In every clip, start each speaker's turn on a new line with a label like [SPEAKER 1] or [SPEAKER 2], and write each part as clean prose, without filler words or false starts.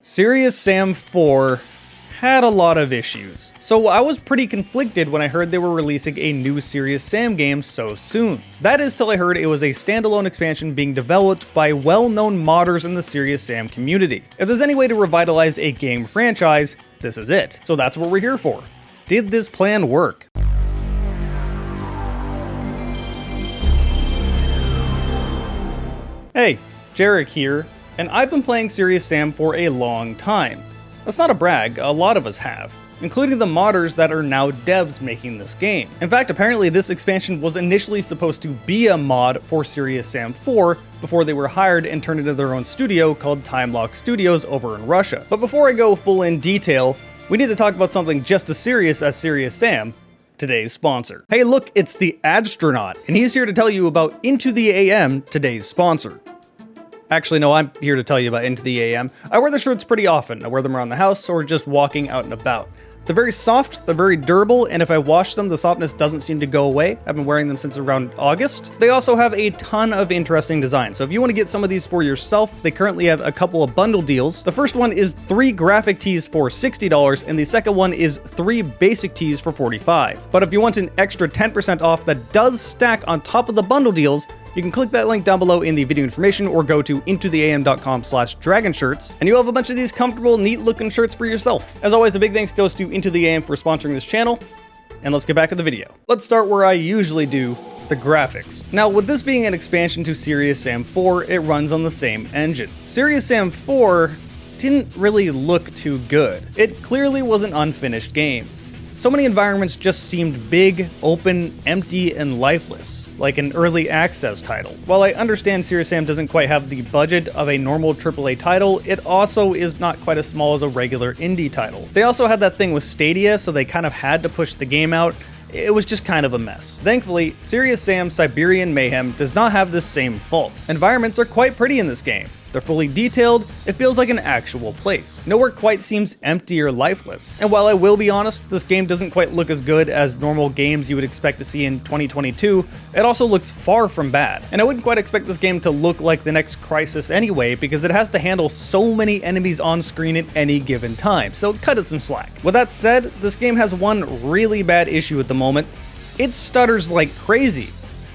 [SPEAKER 1] Serious Sam 4 had a lot of issues, so I was pretty conflicted when I heard they were releasing a new Serious Sam game so soon. That is till I heard it was a standalone expansion being developed by well-known modders in the Serious Sam community. If there's any way to revitalize a game franchise, this is it. So that's what we're here for. Did this plan work? Hey, Jarek here, and I've been playing Serious Sam for a long time. That's not a brag, a lot of us have, including the modders that are now devs making this game. In fact, apparently this expansion was initially supposed to be a mod for Serious Sam 4 before they were hired and turned into their own studio called Timelock Studios over in Russia. But before I go full in detail, we need to talk about something just as serious as Serious Sam, today's sponsor. Hey look, it's the Astronaut, and he's here to tell you about IntoTheAm, today's sponsor. Actually, no, I'm here to tell you about IntoTheAm. I wear the shirts pretty often. I wear them around the house or just walking out and about. They're very soft, they're very durable, and if I wash them, the softness doesn't seem to go away. I've been wearing them since around August. They also have a ton of interesting designs, so if you want to get some of these for yourself, they currently have a couple of bundle deals. The first one is 3 graphic tees for $60, and the second one is 3 basic tees for $45. But if you want an extra 10% off that does stack on top of the bundle deals, you can click that link down below in the video information or go to IntoTheAm.com/dragonshirts, and you'll have a bunch of these comfortable, neat looking shirts for yourself. As always, a big thanks goes to IntoTheAm for sponsoring this channel, and let's get back to the video. Let's start where I usually do, the graphics. Now, with this being an expansion to Serious Sam 4, it runs on the same engine. Serious Sam 4 didn't really look too good. It clearly was an unfinished game. So many environments just seemed big, open, empty, and lifeless, like an early access title. While I understand Serious Sam doesn't quite have the budget of a normal AAA title, it also is not quite as small as a regular indie title. They also had that thing with Stadia, so they kind of had to push the game out. It was just kind of a mess. Thankfully, Serious Sam Siberian Mayhem does not have this same fault. Environments are quite pretty in this game. They're fully detailed, it feels like an actual place. Nowhere quite seems empty or lifeless. And while I will be honest, this game doesn't quite look as good as normal games you would expect to see in 2022, it also looks far from bad. And I wouldn't quite expect this game to look like the next Crisis anyway, because it has to handle so many enemies on screen at any given time, so cut it some slack. With that said, this game has one really bad issue at the moment. It stutters like crazy.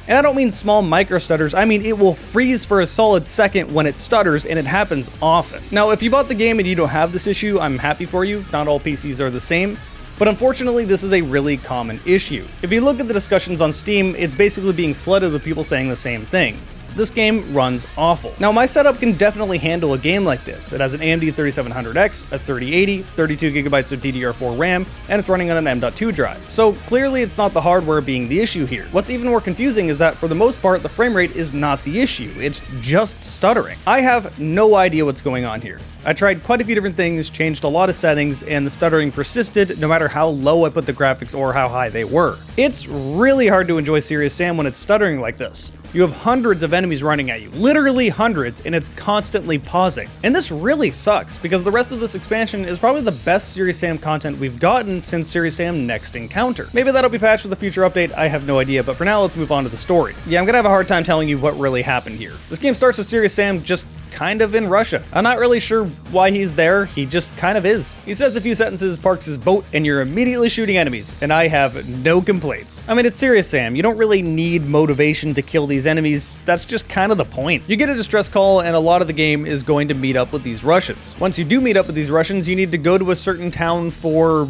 [SPEAKER 1] And I don't mean small micro stutters, I mean it will freeze for a solid second when it stutters, and it happens often. Now, if you bought the game and you don't have this issue, I'm happy for you. Not all PCs are the same. But unfortunately, this is a really common issue. If you look at the discussions on Steam, it's basically being flooded with people saying the same thing. This game runs awful. Now, my setup can definitely handle a game like this. It has an AMD 3700X, a 3080, 32GB of DDR4 RAM, and it's running on an M.2 drive. So clearly it's not the hardware being the issue here. What's even more confusing is that for the most part, the frame rate is not the issue. It's just stuttering. I have no idea what's going on here. I tried quite a few different things, changed a lot of settings, and the stuttering persisted no matter how low I put the graphics or how high they were. It's really hard to enjoy Serious Sam when it's stuttering like this. You have hundreds of enemies running at you, literally hundreds, and it's constantly pausing. And this really sucks, because the rest of this expansion is probably the best Serious Sam content we've gotten since Serious Sam Next Encounter. Maybe that'll be patched with a future update, I have no idea, but for now let's move on to the story. Yeah, I'm gonna have a hard time telling you what really happened here. This game starts with Serious Sam just kind of in Russia. I'm not really sure why he's there, he just kind of is. He says a few sentences, parks his boat, and you're immediately shooting enemies, and I have no complaints. I mean, it's Serious Sam, you don't really need motivation to kill these enemies, that's just kind of the point. You get a distress call, and a lot of the game is going to meet up with these Russians. Once you do meet up with these Russians, you need to go to a certain town for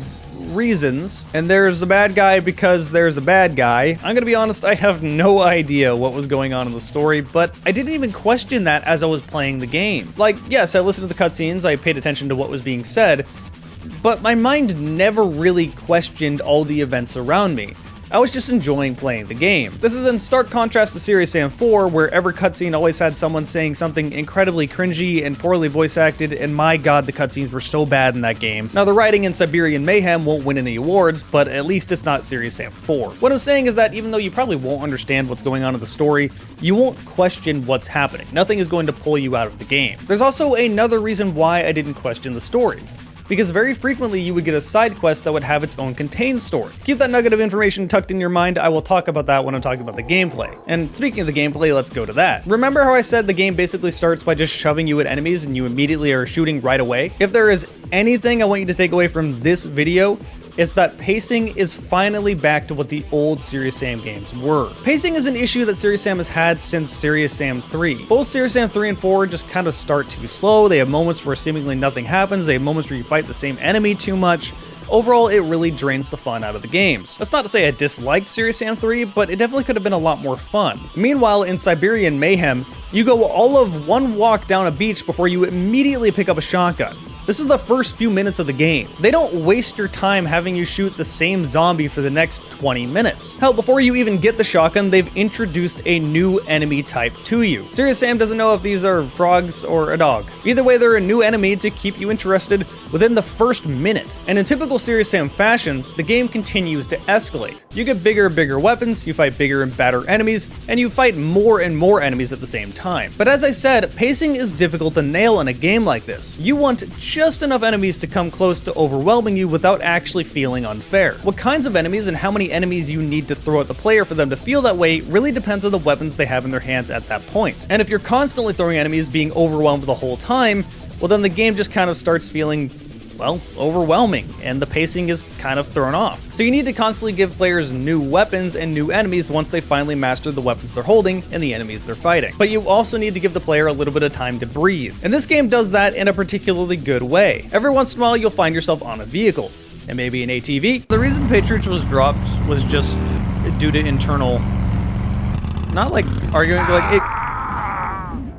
[SPEAKER 1] reasons, and there's a bad guy because there's a bad guy. I'm gonna be honest, I have no idea what was going on in the story, but I didn't even question that as I was playing the game. Like, yes, I listened to the cutscenes, I paid attention to what was being said, but my mind never really questioned all the events around me. I was just enjoying playing the game. This is in stark contrast to Serious Sam 4, where every cutscene always had someone saying something incredibly cringy and poorly voice acted, and my god, the cutscenes were so bad in that game. Now, the writing in Siberian Mayhem won't win any awards, but at least it's not Serious Sam 4. What I'm saying is that even though you probably won't understand what's going on in the story, you won't question what's happening. Nothing is going to pull you out of the game. There's also another reason why I didn't question the story. because very frequently you would get a side quest that would have its own contained story. Keep that nugget of information tucked in your mind. I will talk about that when I'm talking about the gameplay. And speaking of the gameplay, let's go to that. Remember how I said the game basically starts by just shoving you at enemies and you immediately are shooting right away? If there is anything I want you to take away from this video, it's that pacing is finally back to what the old Serious Sam games were. Pacing is an issue that Serious Sam has had since Serious Sam 3. Both Serious Sam 3 and 4 just kind of start too slow. They have moments where seemingly nothing happens. They have moments where you fight the same enemy too much. Overall, it really drains the fun out of the games. That's not to say I disliked Serious Sam 3, but it definitely could have been a lot more fun. Meanwhile, in Siberian Mayhem, you go all of one walk down a beach before you immediately pick up a shotgun. This is the first few minutes of the game. They don't waste your time having you shoot the same zombie for the next 20 minutes. Hell, before you even get the shotgun, they've introduced a new enemy type to you. Serious Sam doesn't know if these are frogs or a dog. Either way, they're a new enemy to keep you interested within the first minute. And in typical Serious Sam fashion, the game continues to escalate. You get bigger and bigger weapons, you fight bigger and badder enemies, and you fight more and more enemies at the same time. But as I said, pacing is difficult to nail in a game like this. You want just enough enemies to come close to overwhelming you without actually feeling unfair. What kinds of enemies and how many enemies you need to throw at the player for them to feel that way really depends on the weapons they have in their hands at that point. And if you're constantly throwing enemies being overwhelmed the whole time, well then the game just kind of starts feeling, well, overwhelming, and the pacing is kind of thrown off. So you need to constantly give players new weapons and new enemies once they finally master the weapons they're holding and the enemies they're fighting. But you also need to give the player a little bit of time to breathe. And this game does that in a particularly good way. Every once in a while you'll find yourself on a vehicle, and maybe an ATV. The reason Patriots was dropped was just due to internal, not like arguing, like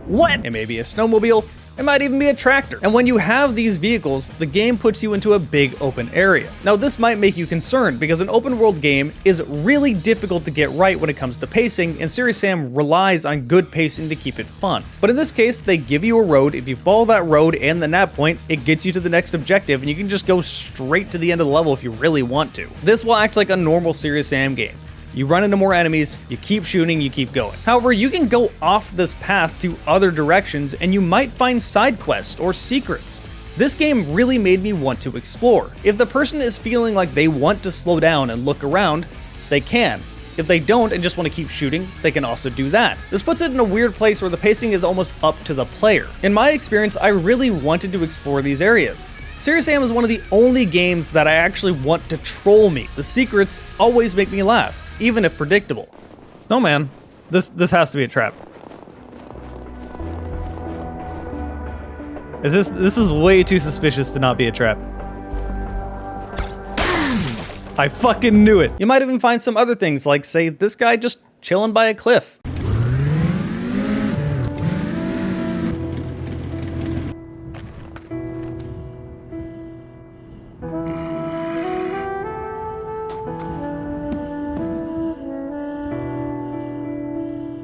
[SPEAKER 1] what? It may be a snowmobile. It might even be a tractor. And when you have these vehicles, the game puts you into a big open area. Now this might make you concerned because an open world game is really difficult to get right when it comes to pacing, and Serious Sam relies on good pacing to keep it fun. But in this case, they give you a road. If you follow that road and the nav point, it gets you to the next objective, and you can just go straight to the end of the level if you really want to. This will act like a normal Serious Sam game. You run into more enemies, you keep shooting, you keep going. However, you can go off this path to other directions and you might find side quests or secrets. This game really made me want to explore. If the person is feeling like they want to slow down and look around, they can. If they don't and just want to keep shooting, they can also do that. This puts it in a weird place where the pacing is almost up to the player. In my experience, I really wanted to explore these areas. Serious Sam is one of the only games that I actually want to troll me. The secrets always make me laugh, even if predictable. No man, this has to be a trap. This is way too suspicious to not be a trap. I fucking knew it. You might even find some other things, like say this guy just chilling by a cliff.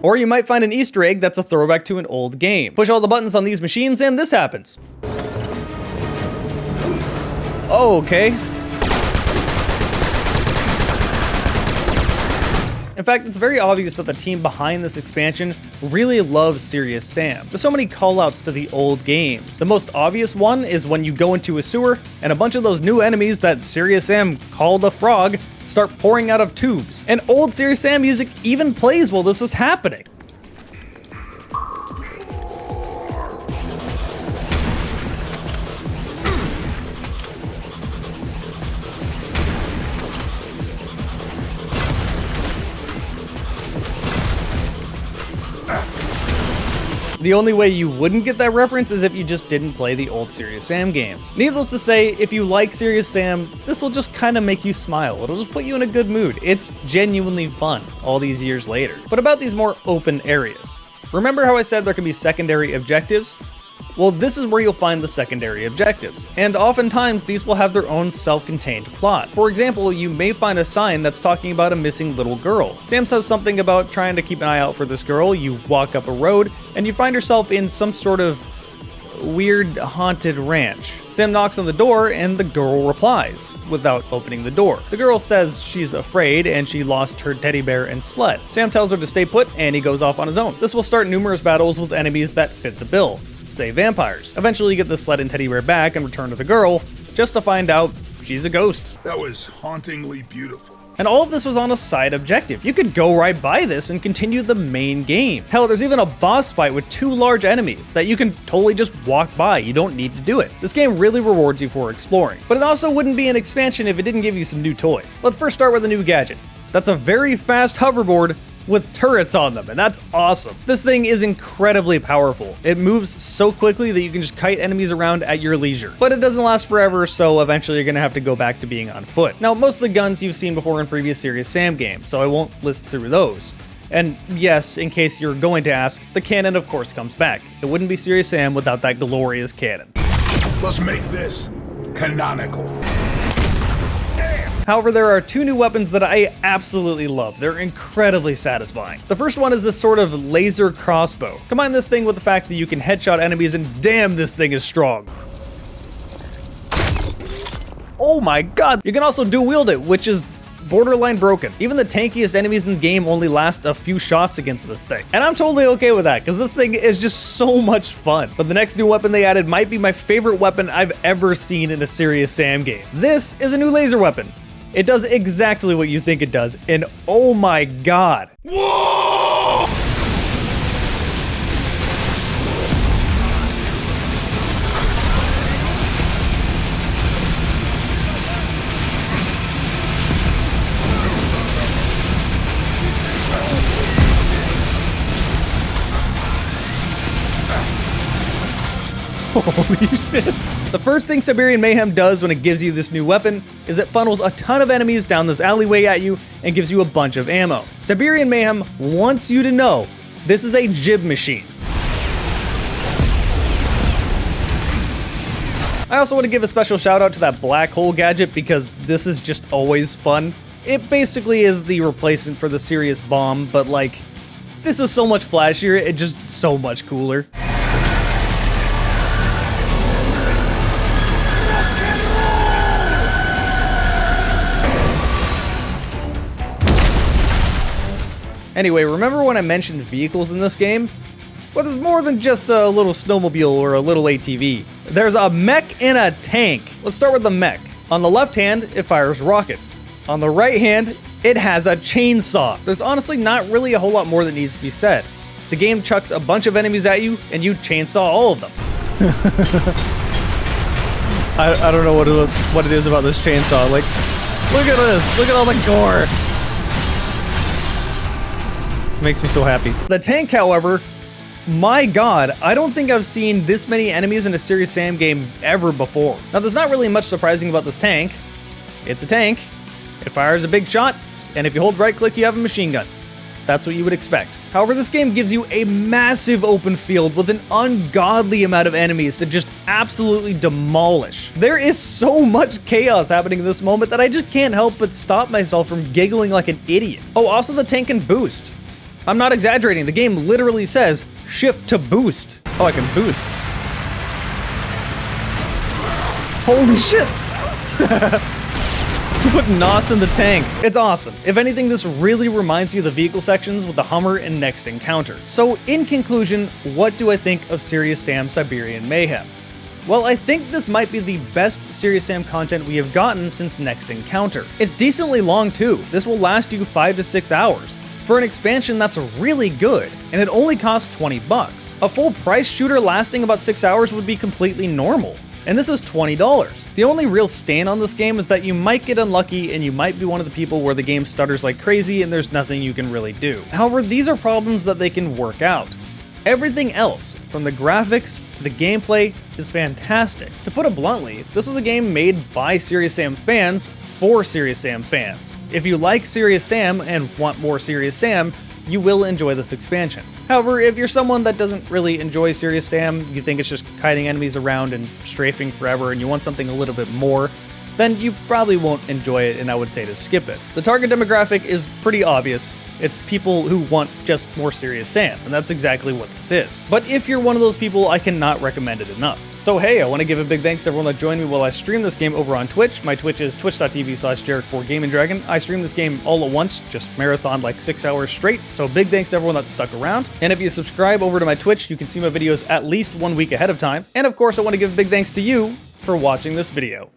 [SPEAKER 1] Or you might find an Easter egg that's a throwback to an old game. Push all the buttons on these machines and this happens. Oh, okay. In fact, it's very obvious that the team behind this expansion really loves Serious Sam. There's so many callouts to the old games. The most obvious one is when you go into a sewer and a bunch of those new enemies that Serious Sam called a frog start pouring out of tubes. And old Serious Sam music even plays while this is happening. The only way you wouldn't get that reference is if you just didn't play the old Serious Sam games. Needless to say, if you like Serious Sam, this will just kind of make you smile. It'll just put you in a good mood. It's genuinely fun all these years later. But about these more open areas. Remember how I said there can be secondary objectives? Well, this is where you'll find the secondary objectives, and oftentimes these will have their own self-contained plot. For example, you may find a sign that's talking about a missing little girl. Sam says something about trying to keep an eye out for this girl. You walk up a road, and you find yourself in some sort of weird haunted ranch. Sam knocks on the door, and the girl replies, without opening the door. The girl says she's afraid, and she lost her teddy bear and sled. Sam tells her to stay put, and he goes off on his own. This will start numerous battles with enemies that fit the bill. Say vampires. Eventually you get the sled and teddy bear back and return to the girl, just to find out she's a ghost.
[SPEAKER 2] That was hauntingly beautiful.
[SPEAKER 1] And all of this was on a side objective. You could go right by this and continue the main game. Hell, there's even a boss fight with 2 large enemies that you can totally just walk by. You don't need to do it. This game really rewards you for exploring. But it also wouldn't be an expansion if it didn't give you some new toys. Let's first start with a new gadget. That's a very fast hoverboard with turrets on them, and that's awesome. This thing is incredibly powerful. It moves so quickly that you can just kite enemies around at your leisure. But it doesn't last forever, so eventually you're gonna have to go back to being on foot. Now, most of the guns you've seen before in previous Serious Sam games, so I won't list through those. And yes, in case you're going to ask, the cannon of course comes back. It wouldn't be Serious Sam without that glorious cannon.
[SPEAKER 2] Let's make this canonical.
[SPEAKER 1] However, there are 2 new weapons that I absolutely love. They're incredibly satisfying. The first one is this sort of laser crossbow. Combine this thing with the fact that you can headshot enemies, and damn, this thing is strong. Oh my god! You can also dual wield it, which is borderline broken. Even the tankiest enemies in the game only last a few shots against this thing. And I'm totally okay with that, because this thing is just so much fun. But the next new weapon they added might be my favorite weapon I've ever seen in a Serious Sam game. This is a new laser weapon. It does exactly what you think it does, and oh my god.
[SPEAKER 2] Whoa!
[SPEAKER 1] Holy shit. The first thing Siberian Mayhem does when it gives you this new weapon is it funnels a ton of enemies down this alleyway at you and gives you a bunch of ammo. Siberian Mayhem wants you to know this is a jib machine. I also want to give a special shout out to that black hole gadget because this is just always fun. It basically is the replacement for the Serious Bomb, but like, this is so much flashier, it's just so much cooler. Anyway, remember when I mentioned vehicles in this game? Well, there's more than just a little snowmobile or a little ATV. There's a mech and a tank. Let's start with the mech. On the left hand, it fires rockets. On the right hand, it has a chainsaw. There's honestly not really a whole lot more that needs to be said. The game chucks a bunch of enemies at you, and you chainsaw all of them. I don't know what it is about this chainsaw. Like, look at this. Look at all the gore. Makes me so happy. The tank, however, my god, I don't think I've seen this many enemies in a Serious Sam game ever before. Now, there's not really much surprising about this tank. It's a tank, it fires a big shot, and if you hold right click, you have a machine gun. That's what you would expect. However, this game gives you a massive open field with an ungodly amount of enemies to just absolutely demolish. There is so much chaos happening in this moment that I just can't help but stop myself from giggling like an idiot. Oh, also the tank can boost. I'm not exaggerating, the game literally says, shift to boost. Oh, I can boost. Holy shit! Put NOS in the tank. It's awesome. If anything, this really reminds you of the vehicle sections with the Hummer in Next Encounter. So, in conclusion, what do I think of Serious Sam Siberian Mayhem? Well, I think this might be the best Serious Sam content we have gotten since Next Encounter. It's decently long too. This will last you 5 to 6 hours. For an expansion, that's really good, and it only costs 20 bucks. A full price shooter lasting about 6 hours would be completely normal, and this is $20. The only real stain on this game is that you might get unlucky and you might be one of the people where the game stutters like crazy and there's nothing you can really do. However, these are problems that they can work out. Everything else, from the graphics to the gameplay, is fantastic. To put it bluntly, this was a game made by Serious Sam fans for Serious Sam fans. If you like Serious Sam and want more Serious Sam, you will enjoy this expansion. However, if you're someone that doesn't really enjoy Serious Sam, you think it's just kiting enemies around and strafing forever and you want something a little bit more, then you probably won't enjoy it, and I would say to skip it. The target demographic is pretty obvious. It's people who want just more Serious Sam, and that's exactly what this is. But if you're one of those people, I cannot recommend it enough. So hey, I want to give a big thanks to everyone that joined me while I stream this game over on Twitch. My Twitch is twitch.tv/JarekTheGamingDragon. I stream this game all at once, just marathon like 6 hours straight, so big thanks to everyone that stuck around. And if you subscribe over to my Twitch, you can see my videos at least 1 week ahead of time. And of course, I want to give a big thanks to you for watching this video.